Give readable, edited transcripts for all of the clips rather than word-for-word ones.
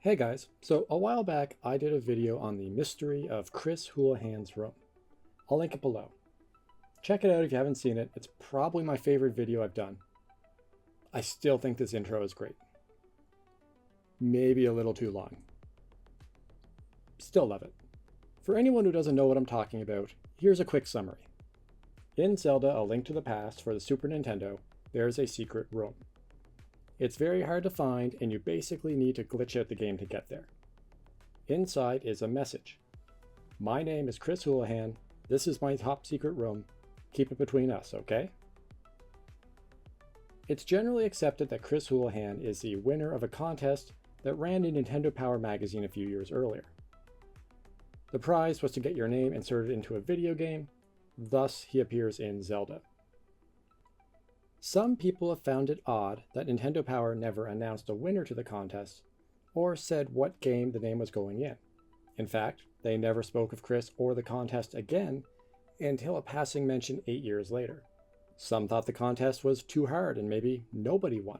Hey guys, so a while back I did a video on the mystery of Chris Houlihan's room. I'll link it below. Check it out if you haven't seen it. It's probably my favorite video I've done. I still think this intro is great. Maybe a little too long. Still love it. For anyone who doesn't know what I'm talking about, here's a quick summary. In Zelda: A Link to the Past for the Super Nintendo, there's a secret room. It's very hard to find, and you basically need to glitch out the game to get there. Inside is a message. My name is Chris Houlihan. This is my top secret room. Keep it between us, okay? It's generally accepted that Chris Houlihan is the winner of a contest that ran in Nintendo Power magazine a few years earlier. The prize was to get your name inserted into a video game, thus he appears in Zelda. Some people have found it odd that Nintendo Power never announced a winner to the contest, or said what game the name was going in. In fact, they never spoke of Chris or the contest again until a passing mention 8 years later. Some thought the contest was too hard and maybe nobody won.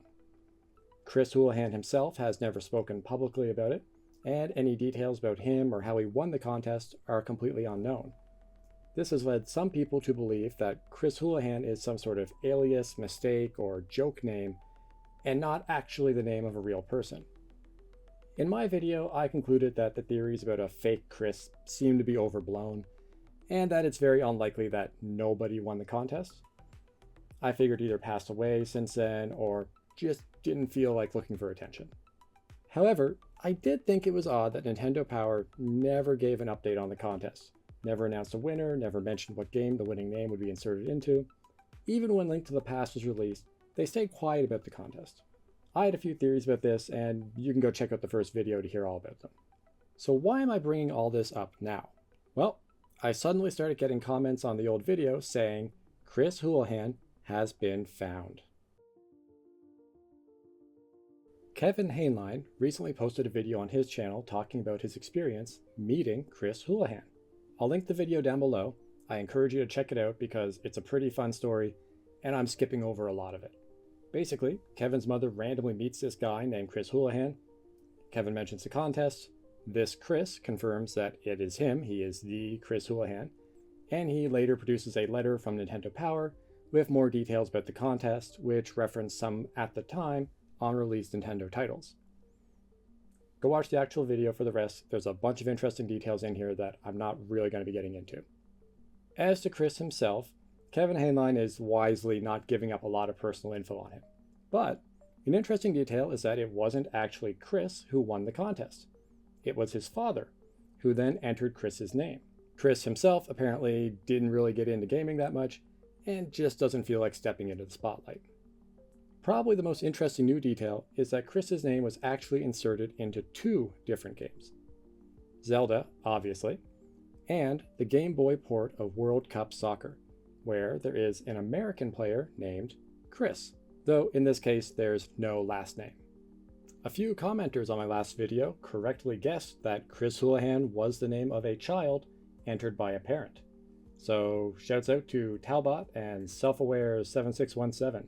Chris Houlihan himself has never spoken publicly about it, and any details about him or how he won the contest are completely unknown. This has led some people to believe that Chris Houlihan is some sort of alias, mistake, or joke name, and not actually the name of a real person. In my video, I concluded that the theories about a fake Chris seem to be overblown, and that it's very unlikely that nobody won the contest. I figured either passed away since then, or just didn't feel like looking for attention. However, I did think it was odd that Nintendo Power never gave an update on the contest. Never announced a winner, never mentioned what game the winning name would be inserted into. Even when Link to the Past was released, they stayed quiet about the contest. I had a few theories about this, and you can go check out the first video to hear all about them. So why am I bringing all this up now? Well, I suddenly started getting comments on the old video saying, Chris Houlihan has been found. Kevin Houlihan recently posted a video on his channel talking about his experience meeting Chris Houlihan. I'll link the video down below. I encourage you to check it out because it's a pretty fun story, and I'm skipping over a lot of it. Basically, Kevin's mother randomly meets this guy named Chris Houlihan. Kevin mentions the contest. This Chris confirms that it is him, he is the Chris Houlihan, and he later produces a letter from Nintendo Power with more details about the contest, which referenced some, at the time, unreleased Nintendo titles. Go watch the actual video for the rest. There's a bunch of interesting details in here that I'm not really going to be getting into. As to Chris himself, Kevin Houlihan is wisely not giving up a lot of personal info on him. But an interesting detail is that it wasn't actually Chris who won the contest. It was his father, who then entered Chris's name. Chris himself apparently didn't really get into gaming that much, and just doesn't feel like stepping into the spotlight. Probably the most interesting new detail is that Chris's name was actually inserted into 2 different games. Zelda, obviously, and the Game Boy port of World Cup Soccer, where there is an American player named Chris, though in this case there's no last name. A few commenters on my last video correctly guessed that Chris Houlihan was the name of a child entered by a parent. So shouts out to Talbot and Self-Aware 7617.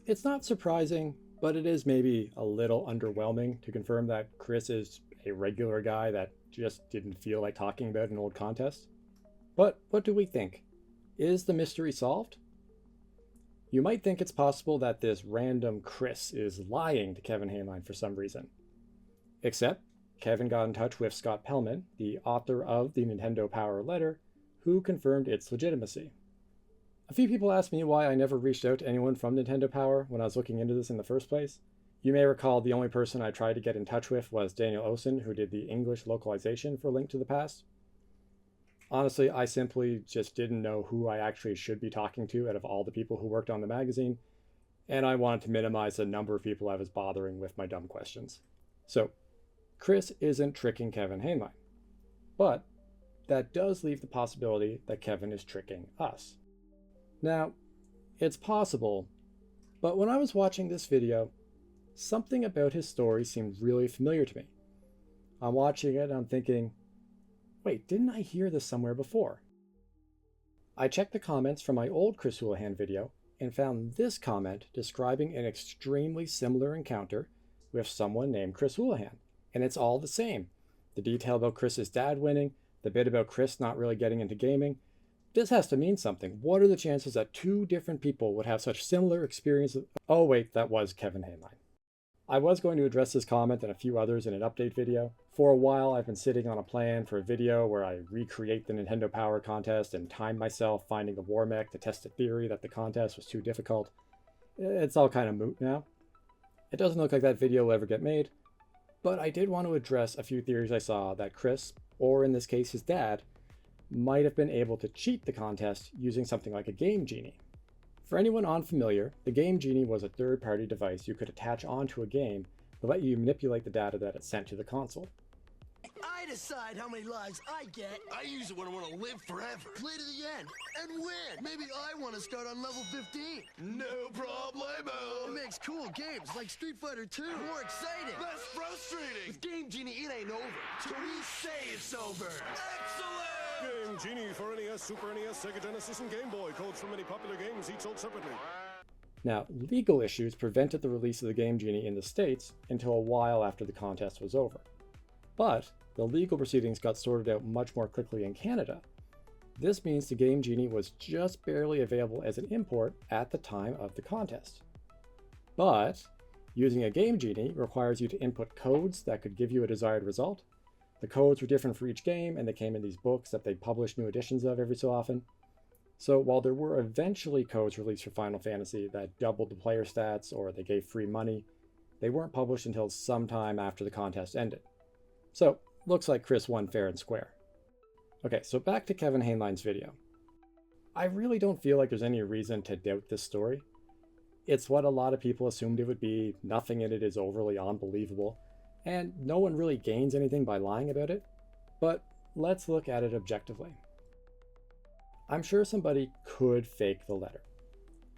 It's not surprising, but it is maybe a little underwhelming to confirm that Chris is a regular guy that just didn't feel like talking about an old contest. But what do we think? Is the mystery solved? You might think it's possible that this random Chris is lying to Kevin Houlihan for some reason. Except, Kevin got in touch with Scott Pellman, the author of the Nintendo Power letter, who confirmed its legitimacy. A few people asked me why I never reached out to anyone from Nintendo Power when I was looking into this in the first place. You may recall the only person I tried to get in touch with was Daniel Osen, who did the English localization for Link to the Past. Honestly, I simply just didn't know who I actually should be talking to out of all the people who worked on the magazine, and I wanted to minimize the number of people I was bothering with my dumb questions. So, Chris isn't tricking Kevin Houlihan, but that does leave the possibility that Kevin is tricking us. Now, it's possible, but when I was watching this video, something about his story seemed really familiar to me. I'm watching it and I'm thinking, wait, didn't I hear this somewhere before? I checked the comments from my old Chris Houlihan video and found this comment describing an extremely similar encounter with someone named Chris Houlihan, and it's all the same. The detail about Chris's dad winning, the bit about Chris not really getting into gaming. This has to mean something. What are the chances that two different people would have such similar experiences? Oh wait, that was Kevin Houlihan. I was going to address this comment and a few others in an update video. For a while, I've been sitting on a plan for a video where I recreate the Nintendo Power contest and time myself finding the war mech to test a theory that the contest was too difficult. It's all kind of moot now. It doesn't look like that video will ever get made, but I did want to address a few theories I saw that Chris, or in this case his dad, might have been able to cheat the contest using something like a Game Genie. For anyone unfamiliar, the Game Genie was a third-party device you could attach onto a game to let you manipulate the data that it sent to the console. I decide how many lives I get. I use it when I want to live forever. Play to the end and win. Maybe I want to start on level 15. No problemo. It makes cool games like Street Fighter 2 more exciting. Less frustrating. With Game Genie, it ain't over. So we say it's over. Excellent! Game Genie for NES, Super NES, Sega Genesis, and Game Boy. Codes from many popular games, each sold separately. Now, legal issues prevented the release of the Game Genie in the States until a while after the contest was over. But the legal proceedings got sorted out much more quickly in Canada. This means the Game Genie was just barely available as an import at the time of the contest. But using a Game Genie requires you to input codes that could give you a desired result. The codes were different for each game, and they came in these books that they publish new editions of every so often. So while there were eventually codes released for Final Fantasy that doubled the player stats or they gave free money, they weren't published until sometime after the contest ended. So looks like Chris won fair and square. Okay, so back to Kevin Houlihan's video. I really don't feel like there's any reason to doubt this story. It's what a lot of people assumed it would be, nothing in it is overly unbelievable, and no one really gains anything by lying about it. But let's look at it objectively. I'm sure somebody could fake the letter.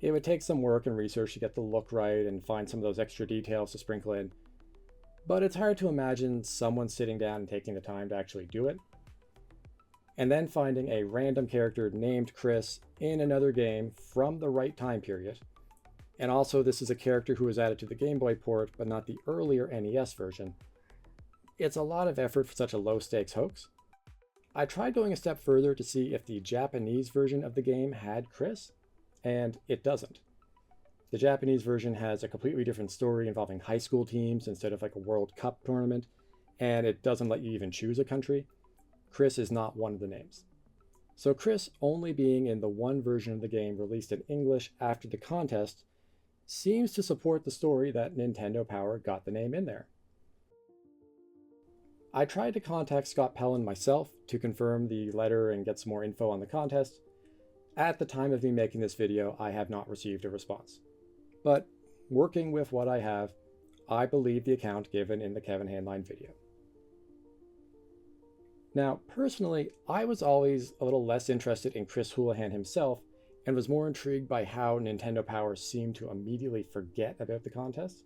It would take some work and research to get the look right and find some of those extra details to sprinkle in, but it's hard to imagine someone sitting down and taking the time to actually do it. And then finding a random character named Chris in another game from the right time period. And also this is a character who was added to the Game Boy port, but not the earlier NES version. It's a lot of effort for such a low stakes hoax. I tried going a step further to see if the Japanese version of the game had Chris, and it doesn't. The Japanese version has a completely different story involving high school teams instead of like a World Cup tournament, and it doesn't let you even choose a country. Chris is not one of the names. So Chris only being in the one version of the game released in English after the contest seems to support the story that Nintendo Power got the name in there. I tried to contact Scott Pellin myself to confirm the letter and get some more info on the contest. At the time of me making this video, I have not received a response. But working with what I have, I believe the account given in the Kevin Houlihan video. Now, personally, I was always a little less interested in Chris Houlihan himself and was more intrigued by how Nintendo Power seemed to immediately forget about the contest.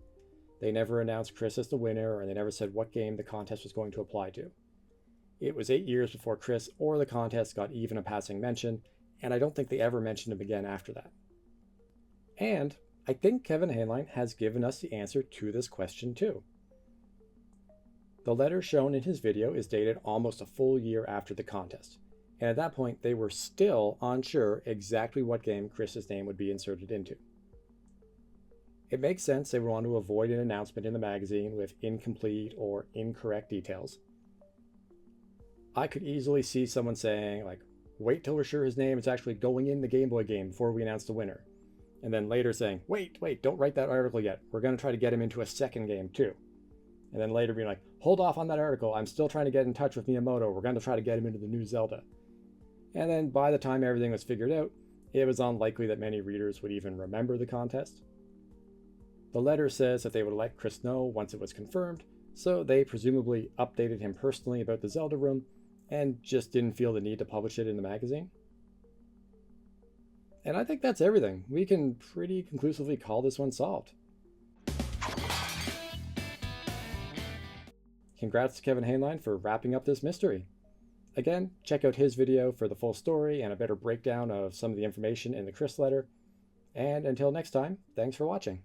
They never announced Chris as the winner, and they never said what game the contest was going to apply to. It was 8 years before Chris or the contest got even a passing mention, and I don't think they ever mentioned him again after that. And I think Kevin Houlihan has given us the answer to this question too. The letter shown in his video is dated almost a full year after the contest, and at that point they were still unsure exactly what game Chris's name would be inserted into. It makes sense they would want to avoid an announcement in the magazine with incomplete or incorrect details. I could easily see someone saying, like, wait till we're sure his name is actually going in the Game Boy game before we announce the winner. And then later saying, wait, don't write that article yet. We're going to try to get him into a second game too. And then later being like, hold off on that article. I'm still trying to get in touch with Miyamoto. We're going to try to get him into the new Zelda. And then by the time everything was figured out, it was unlikely that many readers would even remember the contest. The letter says that they would let Chris know once it was confirmed, so they presumably updated him personally about the Zelda room and just didn't feel the need to publish it in the magazine. And I think that's everything. We can pretty conclusively call this one solved. Congrats to Kevin Houlihan for wrapping up this mystery. Again, check out his video for the full story and a better breakdown of some of the information in the Chris letter. And until next time, thanks for watching.